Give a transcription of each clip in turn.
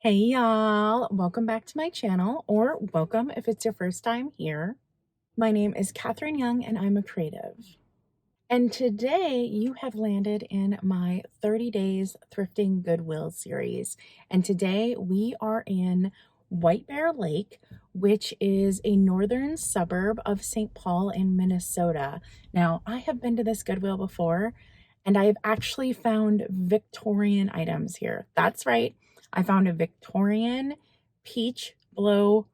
Hey y'all, welcome back to my channel, or welcome if it's your first time here. My name is Katherine Young and I'm a creative. And today you have landed in my 30 Days Thrifting Goodwill series. And today we are in White Bear Lake, which is a northern suburb of St. Paul in Minnesota. Now, I have been to this Goodwill before, and I have actually found Victorian items here. That's right. I found a Victorian peach blow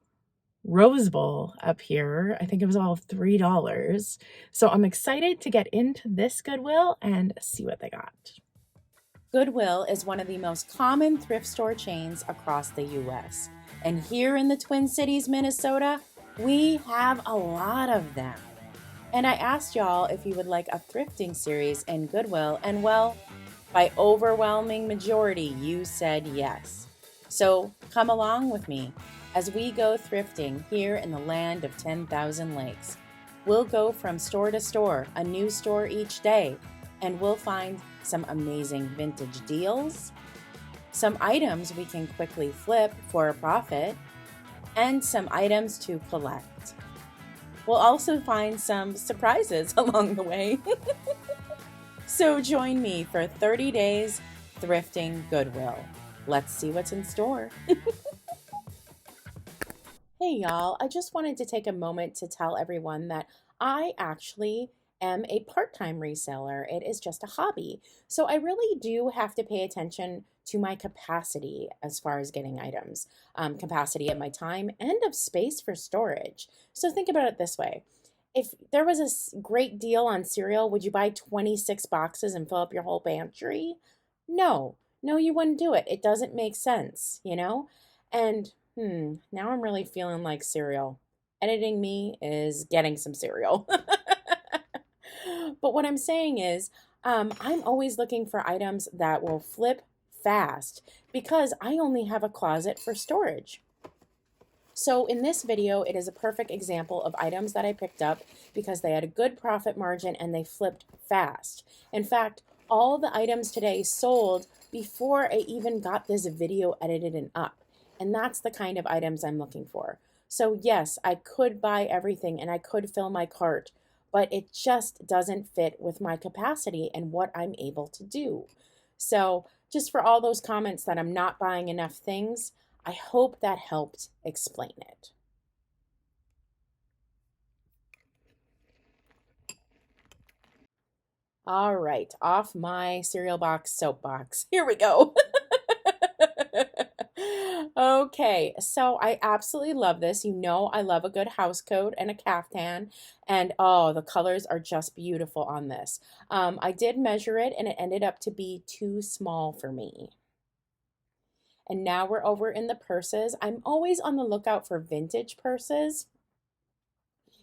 Rose Bowl up here. I think it was all $3. So I'm excited to get into this Goodwill and see what they got. Goodwill is one of the most common thrift store chains across the US. And here in the Twin Cities, Minnesota, we have a lot of them. And I asked y'all if you would like a thrifting series in Goodwill, and well, by overwhelming majority, you said yes. So come along with me as we go thrifting here in the land of 10,000 lakes. We'll go from store to store, a new store each day, and we'll find some amazing vintage deals, some items we can quickly flip for a profit, and some items to collect. We'll also find some surprises along the way. So join me for 30 days thrifting Goodwill. Let's see what's in store. Hey y'all, I just wanted to take a moment to tell everyone that I actually am a part-time reseller. It is just a hobby. So I really do have to pay attention to my capacity as far as getting items, capacity of my time and of space for storage. So think about it this way. If there was a great deal on cereal, would you buy 26 boxes and fill up your whole pantry? No, no, you wouldn't do it. It doesn't make sense, you know? And now I'm really feeling like cereal. Editing me is getting some cereal. But what I'm saying is, I'm always looking for items that will flip fast because I only have a closet for storage. So in this video, it is a perfect example of items that I picked up because they had a good profit margin and they flipped fast. In fact, all the items today sold before I even got this video edited and up. And that's the kind of items I'm looking for. So yes, I could buy everything and I could fill my cart, but it just doesn't fit with my capacity and what I'm able to do. So just for all those comments that I'm not buying enough things, I hope that helped explain it. All right, off my cereal box soapbox. Here we go. Okay, so I absolutely love this. You know I love a good house coat and a caftan, and oh, the colors are just beautiful on this. I did measure it, and it ended up to be too small for me. And now we're over in the purses. I'm always on the lookout for vintage purses.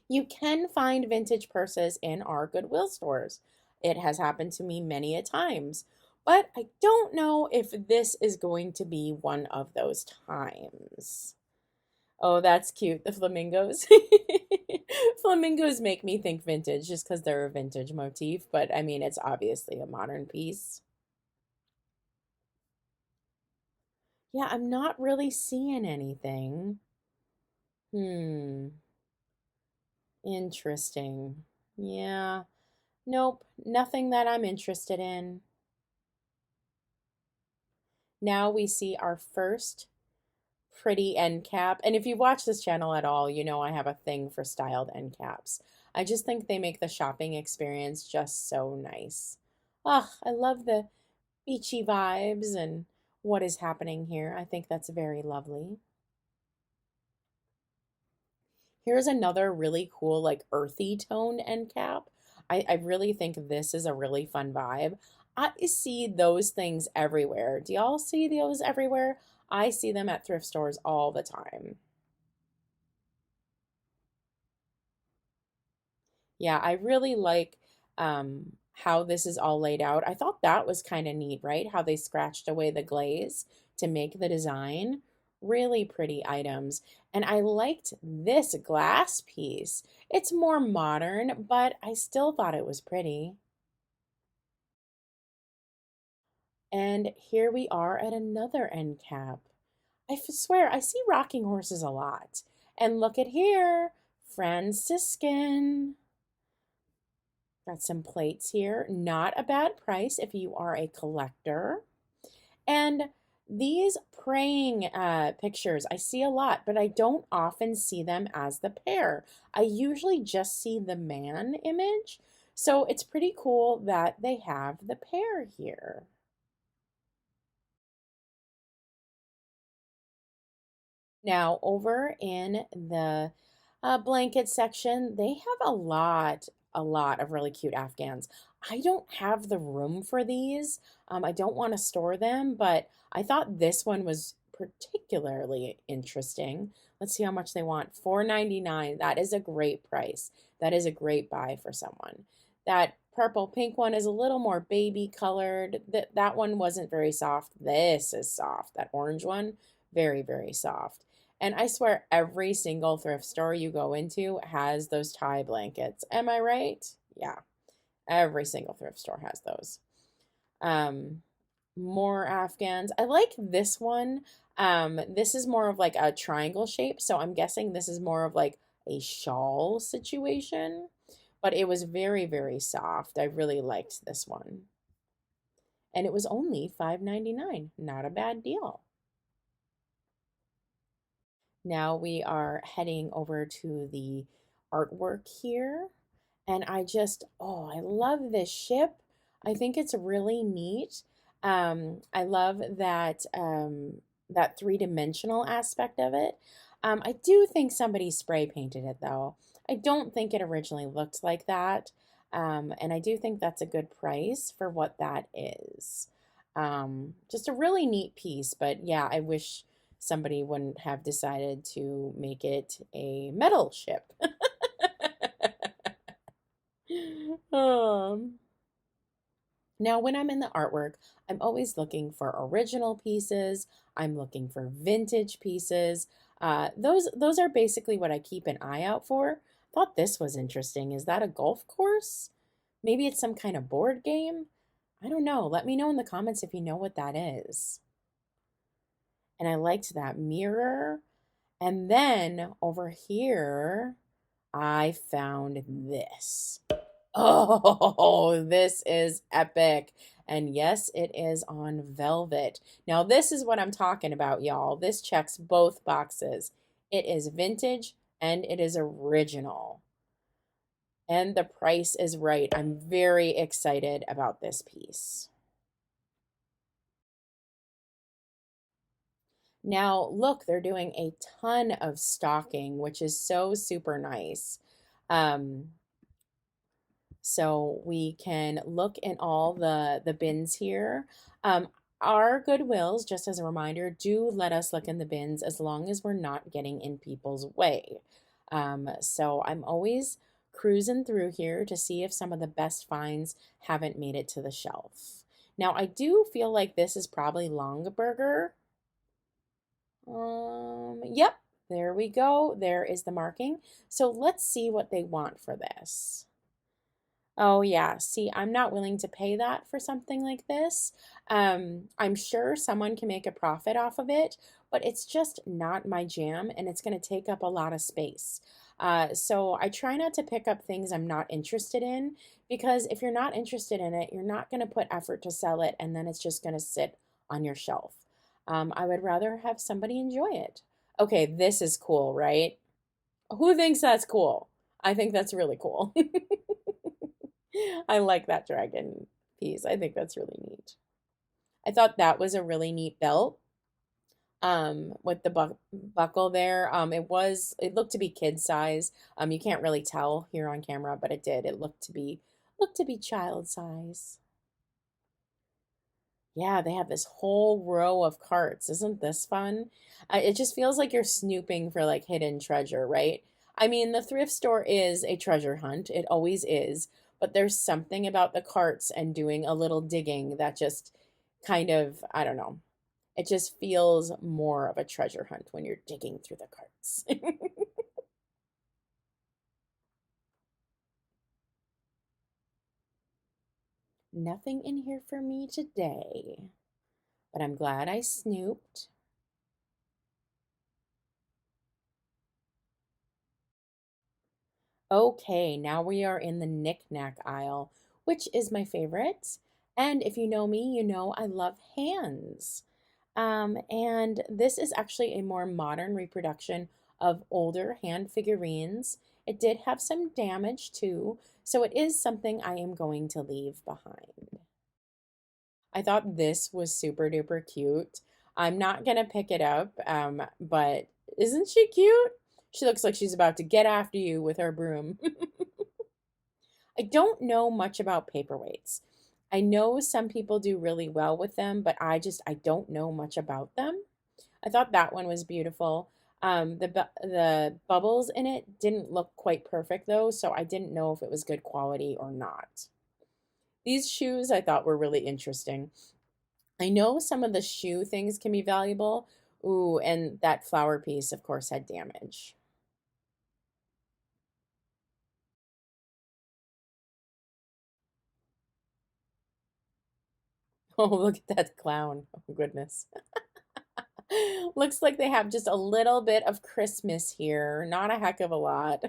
You can find vintage purses in our Goodwill stores. It has happened to me many a times, but I don't know if this is going to be one of those times. Oh, that's cute. The flamingos. Flamingos make me think vintage just because they're a vintage motif, but I mean, it's obviously a modern piece. Yeah, I'm not really seeing anything. Hmm, interesting. Yeah, nope, nothing that I'm interested in. Now we see our first pretty end cap. And if you watch this channel at all, you know I have a thing for styled end caps. I just think they make the shopping experience just so nice. Ah, I love the beachy vibes and what is happening here. I think that's very lovely. Here's another really cool, like earthy toned end cap. I really think this is a really fun vibe. I see those things everywhere. Do y'all see those everywhere? I see them at thrift stores all the time. Yeah, I really like how this is all laid out. I thought that was kind of neat, right? How they scratched away the glaze to make the design. Really pretty items. And I liked this glass piece. It's more modern, but I still thought it was pretty. And here we are at another end cap. I swear I see rocking horses a lot. And look at here, Franciscan. Got some plates here. Not a bad price if you are a collector. And these praying pictures, I see a lot, but I don't often see them as the pair. I usually just see the man image. So it's pretty cool that they have the pair here. Now, over in the blanket section, they have a lot of really cute Afghans. I don't have the room for these. I don't want to store them, but I thought this one was particularly interesting. Let's see how much they want. $4.99. That is a great price. That is a great buy for someone. That purple pink one is a little more baby colored. That one wasn't very soft. This is soft. That orange one, very, very soft. And I swear every single thrift store you go into has those tie blankets. Am I right? Yeah, every single thrift store has those. Um, More Afghans. I like this one. This is more of like a triangle shape, so I'm guessing this is more of like a shawl situation, but it was very, very soft. I really liked this one. And it was only $5.99. Not a bad deal. Now we are heading over to the artwork here. And I love this ship. I think it's really neat. I love that three-dimensional aspect of it. I do think somebody spray painted it though. I don't think it originally looked like that. And I do think that's a good price for what that is. Just a really neat piece, but yeah, I wish somebody wouldn't have decided to make it a metal ship. um, Now, when I'm in the artwork, I'm always looking for original pieces. I'm looking for vintage pieces. Those are basically what I keep an eye out for. Thought this was interesting. Is that a golf course? Maybe it's some kind of board game. I don't know. Let me know in the comments if you know what that is. And I liked that mirror. And then over here, I found this. Oh, this is epic. And yes, it is on velvet. Now, this is what I'm talking about, y'all. This checks both boxes. It is vintage and it is original. And the price is right. I'm very excited about this piece. Now, look, they're doing a ton of stocking, which is so super nice. Um, So we can look in all the bins here. Our Goodwills, just as a reminder, do let us look in the bins as long as we're not getting in people's way. So I'm always cruising through here to see if some of the best finds haven't made it to the shelf. Now, I do feel like this is probably Longaberger. Yep, there we go. There is the marking. So let's see what they want for this. Oh, yeah. See, I'm not willing to pay that for something like this. I'm sure someone can make a profit off of it, but it's just not my jam and it's going to take up a lot of space. So I try not to pick up things I'm not interested in because if you're not interested in it, you're not going to put effort to sell it and then it's just going to sit on your shelf. I would rather have somebody enjoy it. Okay, this is cool, right? Who thinks that's cool? I think that's really cool. I like that dragon piece. I think that's really neat. I thought that was a really neat belt with the buckle there. It looked to be kid size. You can't really tell here on camera, but it did. It looked to be child size. Yeah, they have this whole row of carts. Isn't this fun? It just feels like you're snooping for like hidden treasure, right? I mean, the thrift store is a treasure hunt. It always is. But there's something about the carts and doing a little digging that just kind of, I don't know. It just feels more of a treasure hunt when you're digging through the carts. Nothing in here for me today, but I'm glad I snooped. Okay, now we are in the knickknack aisle, which is my favorite. And if you know me, you know I love hands. And this is actually a more modern reproduction of older hand figurines. It did have some damage too, so it is something I am going to leave behind. I thought this was super duper cute. I'm not gonna pick it up, but isn't she cute? She looks like she's about to get after you with her broom. I don't know much about paperweights. I know some people do really well with them, but I don't know much about them. I thought that one was beautiful. The bubbles in it didn't look quite perfect though, so I didn't know if it was good quality or not. These shoes I thought were really interesting. I know some of the shoe things can be valuable. Ooh, and that flower piece, of course, had damage. Oh, look at that clown. Oh, goodness. Looks like they have just a little bit of Christmas here. Not a heck of a lot.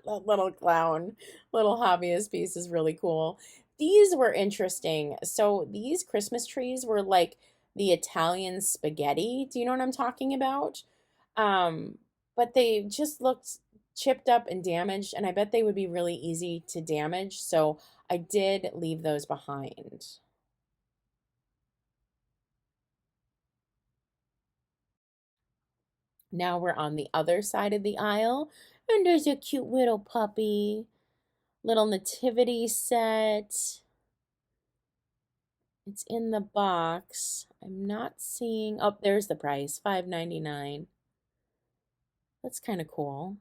That little clown, little hobbyist piece is really cool. These were interesting. So these Christmas trees were like the Italian spaghetti. Do you know what I'm talking about? Um, but they just looked chipped up and damaged, and I bet they would be really easy to damage. So I did leave those behind. Now we're on the other side of the aisle, and there's a cute little puppy, little nativity set. It's in the box. I'm not seeing. Oh, there's the price, $5.99. That's kind of cool.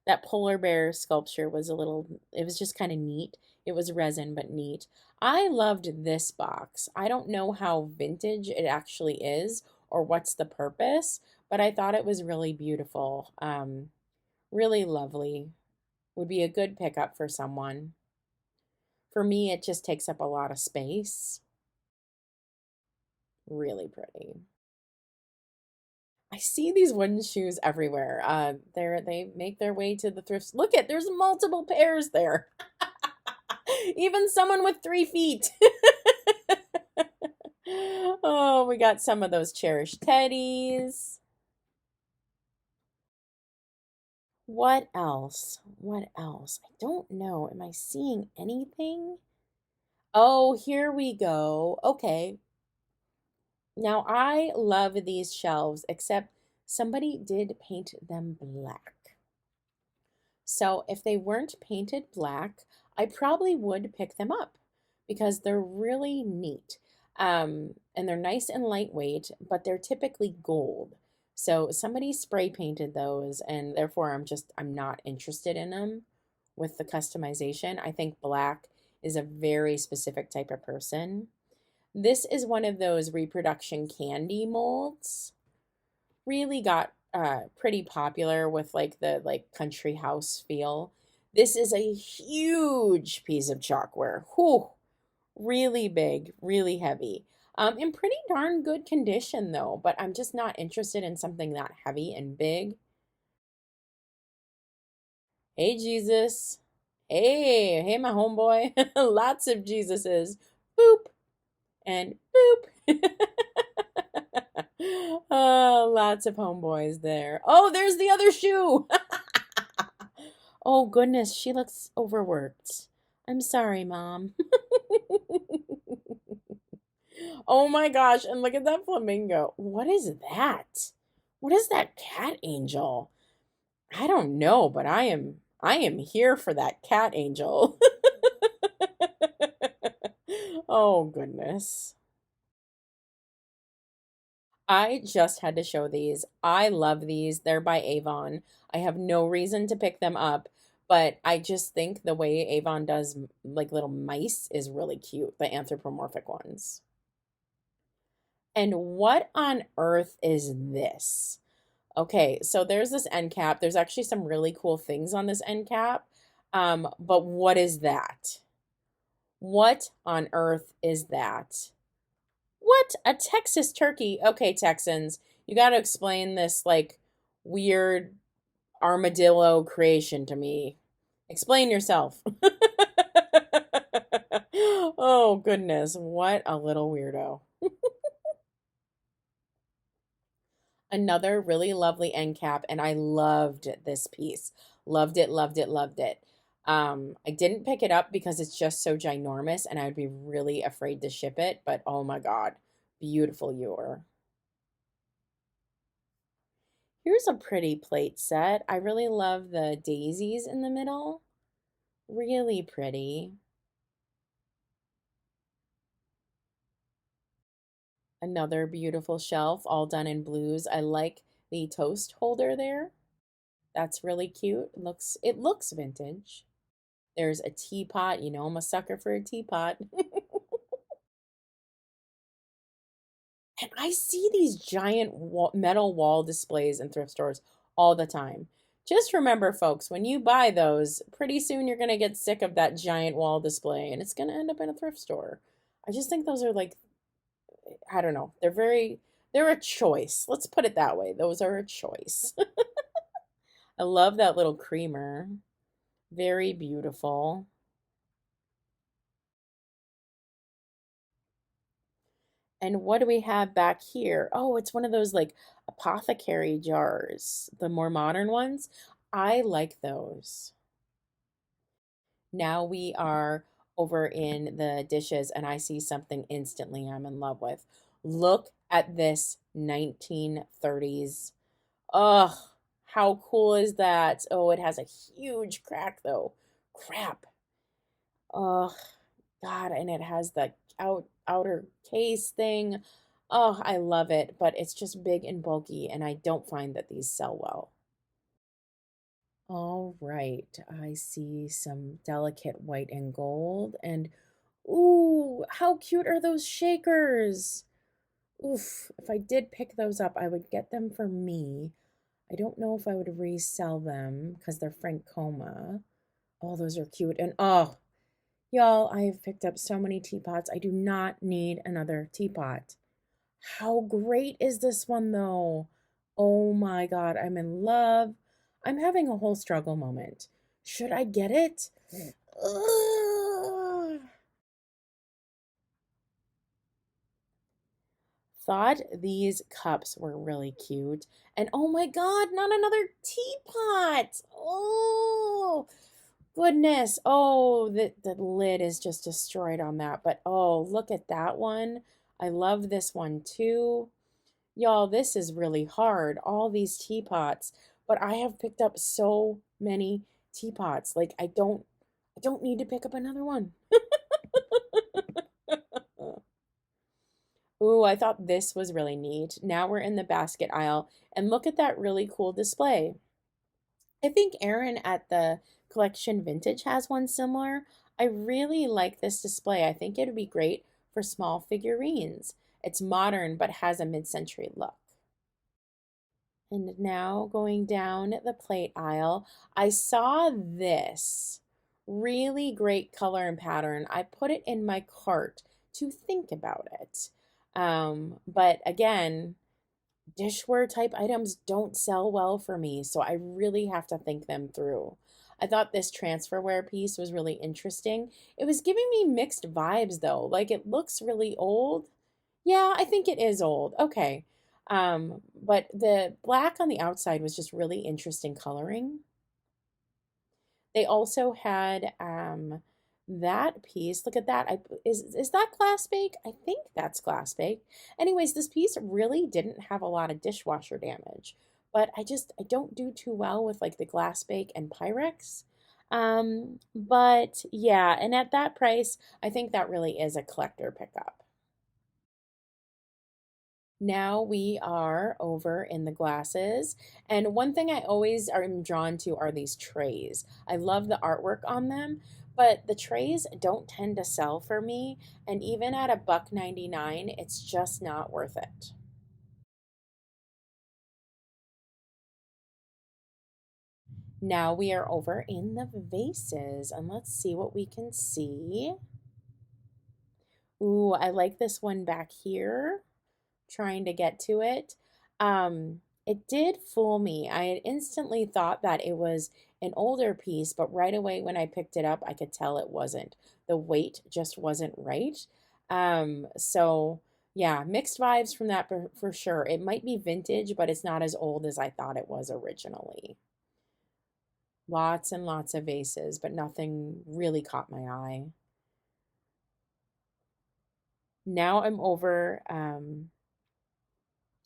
That polar bear sculpture was it was just kind of neat. It was resin, but neat. I loved this box. I don't know how vintage it actually is or what's the purpose, but I thought it was really beautiful. Really lovely. Would be a good pickup for someone. For me, it just takes up a lot of space. Really pretty. I see these wooden shoes everywhere. They make their way to the thrifts. Look at there's multiple pairs there. Even someone with 3 feet. Oh, we got some of those cherished teddies. What else? What else? I don't know. Am I seeing anything? Oh, here we go. Okay. Now I love these shelves, except somebody did paint them black. So if they weren't painted black, I probably would pick them up because they're really neat. And they're nice and lightweight, but they're typically gold. So somebody spray painted those, and therefore I'm not interested in them with the customization. I think black is a very specific type of person. This is one of those reproduction candy molds. Really got pretty popular with like the like country house feel. This is a huge piece of chalkware. Whew, really big, really heavy. In pretty darn good condition though, but I'm just not interested in something that heavy and big. Hey Jesus. Hey, my homeboy. Lots of Jesuses. Boop and boop. Oh, lots of homeboys there. Oh, there's the other shoe. Oh, goodness, she looks overworked. I'm sorry, Mom. Oh my gosh, and look at that flamingo. What is that? What is that cat angel? I don't know, but I am here for that cat angel. Oh goodness. I just had to show these. I love these. They're by Avon. I have no reason to pick them up, but I just think the way Avon does like little mice is really cute, the anthropomorphic ones. And what on earth is this? Okay, so there's this end cap. There's actually some really cool things on this end cap. But what is that? What on earth is that? What? A Texas turkey? Okay, Texans, you got to explain this like weird armadillo creation to me. Explain yourself. Oh, goodness. What a little weirdo. Another really lovely end cap, and I loved this piece. Loved it, loved it, loved it. I didn't pick it up because it's just so ginormous and I'd be really afraid to ship it, but oh my God, beautiful ewer. Here's a pretty plate set. I really love the daisies in the middle. Really pretty. Another beautiful shelf, all done in blues. I like the toast holder there. That's really cute. It looks vintage. There's a teapot. You know I'm a sucker for a teapot. And I see these giant metal wall displays in thrift stores all the time. Just remember, folks, when you buy those, pretty soon you're going to get sick of that giant wall display and it's going to end up in a thrift store. I just think those are like, I don't know, they're a choice. Let's put it that way. Those are a choice. I love that little creamer. Very beautiful. And what do we have back here? Oh, it's one of those like apothecary jars, the more modern ones. I like those. Now we are over in the dishes, and I see something instantly I'm in love with. Look at this 1930s. Ugh, how cool is that? Oh, it has a huge crack though. Crap. Ugh. God, and it has the outer case thing. Oh, I love it, but it's just big and bulky, and I don't find that these sell well. All right, I see some delicate white and gold, and ooh, how cute are those shakers? Oof, if I did pick those up, I would get them for me. I don't know if I would resell them because they're Francoma. Oh, those are cute. And oh, y'all, I have picked up so many teapots. I do not need another teapot. How great is this one, though? Oh my God, I'm in love. I'm having a whole struggle moment. Should I get it? Ugh. Thought these cups were really cute. And oh my God, not another teapot. Oh, goodness. Oh, the lid is just destroyed on that. But oh, look at that one. I love this one too. Y'all, this is really hard. All these teapots. But I have picked up so many teapots. Like I don't need to pick up another one. Ooh, I thought this was really neat. Now we're in the basket aisle and look at that really cool display. I think Erin at the Collection Vintage has one similar. I really like this display. I think it would be great for small figurines. It's modern but has a mid-century look. And now going down the plate aisle, I saw this really great color and pattern. I put it in my cart to think about it. But again, dishware type items don't sell well for me, so I really have to think them through. I thought this transferware piece was really interesting. It was giving me mixed vibes though. Like it looks really old. Yeah, I think it is old. Okay. But the black on the outside was just really interesting coloring. They also had that piece. Look at that. Is that glass bake? I think that's glass bake. Anyways, this piece really didn't have a lot of dishwasher damage, but I don't do too well with like the glass bake and Pyrex. But yeah, and at that price, I think that really is a collector pickup. Now we are over in the glasses. And one thing I always am drawn to are these trays. I love the artwork on them, but the trays don't tend to sell for me. And even at a buck 99, it's just not worth it. Now we are over in the vases and let's see what we can see. Ooh, I like this one back here. Trying to get to it. It did fool me. I had instantly thought that it was an older piece, but right away when I picked it up, I could tell it wasn't. The weight just wasn't right. So yeah, mixed vibes from that for sure. It might be vintage, but it's not as old as I thought it was originally. Lots and lots of vases, but nothing really caught my eye. Now I'm over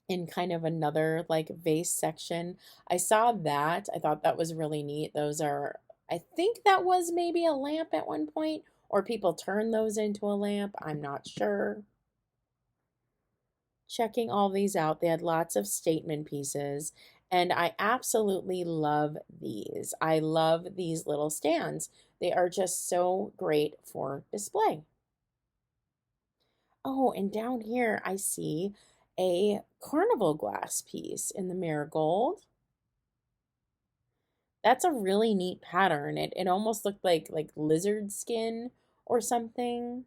in kind of another like vase section. I saw that. I thought that was really neat. Those are, I think that was maybe a lamp at one point, or people turn those into a lamp. I'm not sure. Checking all these out, they had lots of statement pieces, and I absolutely love these. I love these little stands. They are just so great for display. Oh, and down here I see a carnival glass piece in the marigold. That's a really neat pattern. It almost looked like lizard skin or something.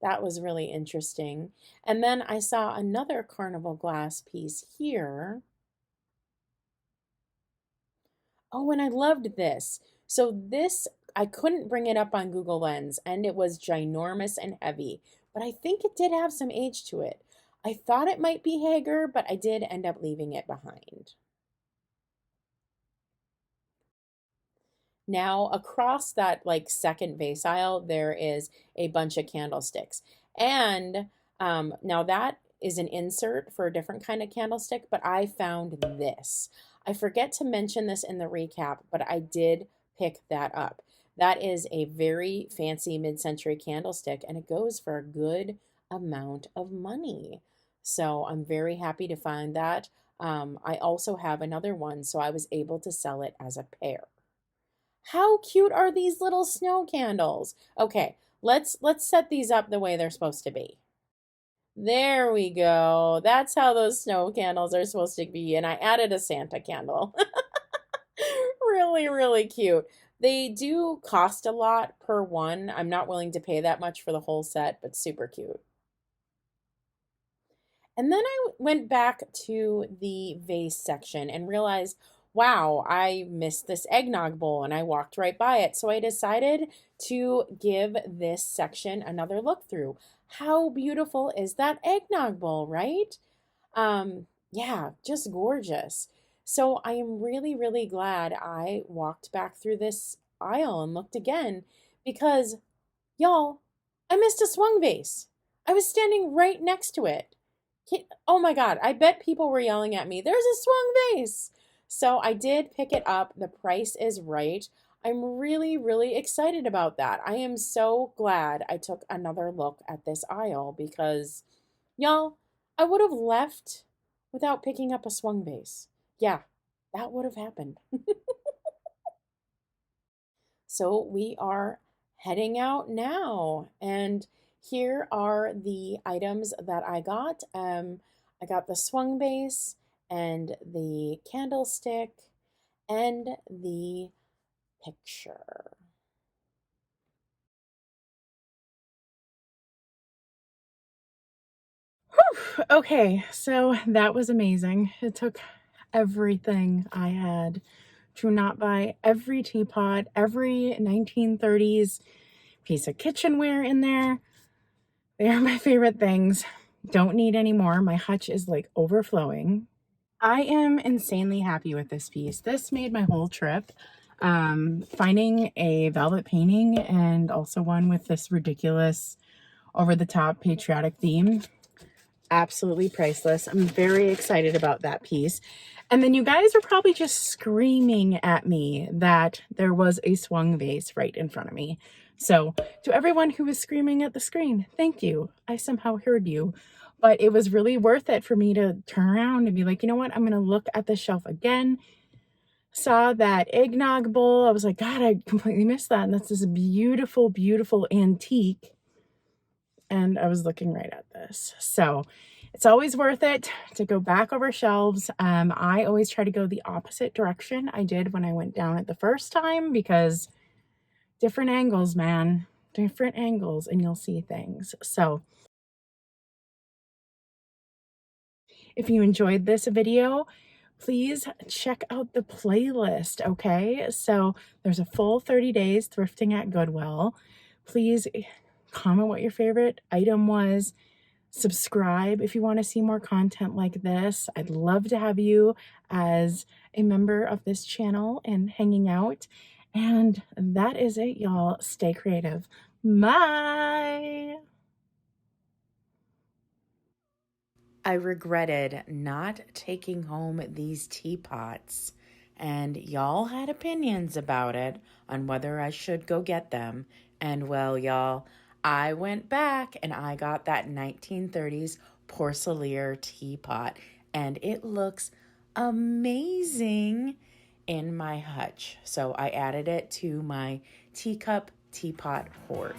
That was really interesting. And then I saw another carnival glass piece here. Oh, and I loved this. So this, I couldn't bring it up on Google Lens, and it was ginormous and heavy, but I think it did have some age to it. I thought it might be Hager, but I did end up leaving it behind. Now, across that like second vase aisle, there is a bunch of candlesticks. And now that is an insert for a different kind of candlestick, but I found this. I forget to mention this in the recap, but I did pick that up. That is a very fancy mid-century candlestick, and it goes for a good amount of money. So I'm very happy to find that. I also have another one, so I was able to sell it as a pair. How cute are these little snow candles? Okay, let's set these up the way they're supposed to be. There we go. That's how those snow candles are supposed to be. And I added a Santa candle. Really, really cute. They do cost a lot per one. I'm not willing to pay that much for the whole set, but super cute. And then I went back to the vase section and realized, wow, I missed this eggnog bowl and I walked right by it. So I decided to give this section another look through. How beautiful is that eggnog bowl, right? Yeah, just gorgeous. So I am really, really glad I walked back through this aisle and looked again because, y'all, I missed a swung vase. I was standing right next to it. Oh my God, I bet people were yelling at me, there's a swung vase. So I did pick it up. The price is right. I'm really, really excited about that. I am so glad I took another look at this aisle because, y'all, I would have left without picking up a swung vase. Yeah, that would have happened. So we are heading out now. And here are the items that I got. I got the swung base and the candlestick and the picture. Whew. Okay, so that was amazing. It took everything I had to not buy every teapot, every 1930s piece of kitchenware in there. They are my favorite things. Don't need any more. My hutch is like overflowing. I am insanely happy with this piece. This made my whole trip. Finding a velvet painting and also one with this ridiculous over-the-top patriotic theme, absolutely priceless. I'm very excited about that piece. And then you guys are probably just screaming at me that there was a swung vase right in front of me. So to everyone who was screaming at the screen, thank you. I somehow heard you. But it was really worth it for me to turn around and be like, you know what? I'm going to look at the shelf again. Saw that eggnog bowl. I was like, God, I completely missed that. And that's this beautiful, beautiful antique. And I was looking right at this. So it's always worth it to go back over shelves. I always try to go the opposite direction I did when I went down it the first time because different angles, man, different angles, and you'll see things. So if you enjoyed this video, please check out the playlist, okay? So there's a full 30 days thrifting at Goodwill. Please comment what your favorite item was. Subscribe if you want to see more content like this. I'd love to have you as a member of this channel and hanging out. And that is it, y'all. Stay creative. Bye. I regretted not taking home these teapots, and y'all had opinions about it on whether I should go get them. And well, y'all, I went back and I got that 1930s porcelain teapot, and it looks amazing in my hutch. So I added it to my teacup teapot hoard.